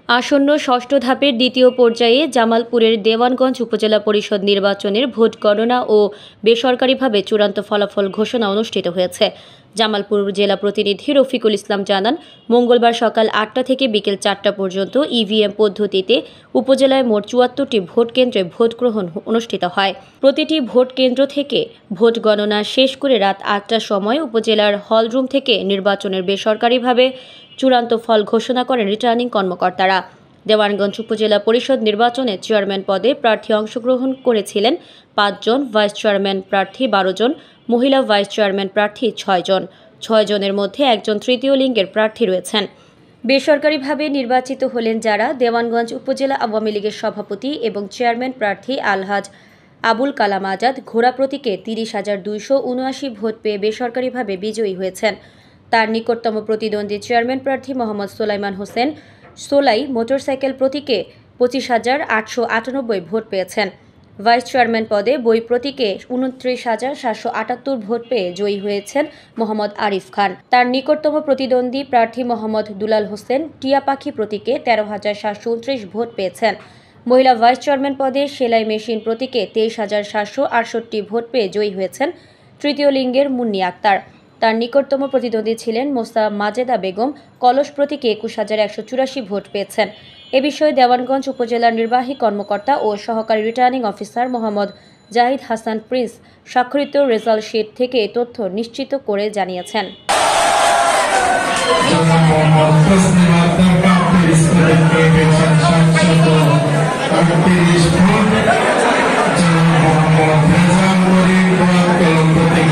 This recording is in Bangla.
আসন্ন ষষ্ঠ ধাপের দ্বিতীয় পর্যায়ে জামালপুরের দেওয়ানগঞ্জ উপজেলা পরিষদ নির্বাচনের ভোট গণনা ও বেসরকারিভাবে চূড়ান্ত ফলাফল ঘোষণা অনুষ্ঠিত হয়েছে। জামালপুর জেলা প্রতিনিধি রফিকুল ইসলাম জানান, মঙ্গলবার সকাল ৮টা থেকে বিকেল ৪টা পর্যন্ত ইভিএম পদ্ধতিতে উপজেলায় মোট ৭৪টি ভোট কেন্দ্রে ভোট গ্রহণ অনুষ্ঠিত হয়। প্রতিটি ভোট কেন্দ্র থেকে ভোট গণনা শেষ করে রাত ৮টার সময় উপজেলার হলরুম থেকে নির্বাচনের বেসরকারিভাবে চূড়ান্ত ফল ঘোষণা করেন রিটার্নিং কর্মকর্তারা। দেওয়ানগঞ্জ উপজেলা পরিষদ নির্বাচনে চেয়ারম্যান পদে প্রার্থী অংশগ্রহণ করেছিলেন ৫ জন, ভাইস চেয়ারম্যান প্রার্থী ১২ জন, মহিলা ভাইস চেয়ারম্যান প্রার্থী ৬ জন। ৬ জনের মধ্যে একজন তৃতীয় লিঙ্গের প্রার্থী রয়েছেন। বেসরকারিভাবে নির্বাচিত হলেন যারা: দেওয়ানগঞ্জ উপজেলা আওয়ামী লীগের সভাপতি এবং চেয়ারম্যান প্রার্থী আলহাজ আবুল কালাম আজাদ ঘোড়া প্রতীকে ৩০,২৭৯ ভোট পেয়ে বেসরকারিভাবে বিজয়ী হয়েছেন। তার নিকটতম প্রতিদ্বন্দ্বী চেয়ারম্যান প্রার্থী মোহাম্মদ সোলাইমান হোসেন সোলাই মোটরসাইকেল প্রতীকে ২৫,৮৯৮ ভোট পেয়েছেন। ভাইস চেয়ারম্যান পদে বই প্রতীকে ২৯,৭৭৮ ভোট পেয়ে জয়ী হয়েছেন মোহাম্মদ আরিফ খান। তার নিকটতম প্রতিদ্বন্দ্বী প্রার্থী মোহাম্মদ দুলাল হোসেন টিয়া পাখি প্রতীকে ১৩,৭২৯ ভোট পেয়েছেন। মহিলা ভাইস চেয়ারম্যান পদে সেলাই মেশিন প্রতীকে ২৩,৭৬৮ ভোট পেয়ে জয়ী হয়েছেন তৃতীয় লিঙ্গের মুন্নি আক্তার। তার নিকটতম প্রতিদ্বন্দ্বী ছিলেন মোসা মাজেদা বেগম কলস প্রতীকে ২১,১৮৪ ভোট পেয়েছেন। এ বিষয়ে দেওয়ানগঞ্জ উপজেলার নির্বাহী কর্মকর্তা ও সহকারী returning officer Mohammad Zahid Hasan Prince স্বাক্ষরিত রেজাল্ট শিট থেকে তথ্য নিশ্চিত করে জানিয়েছেন।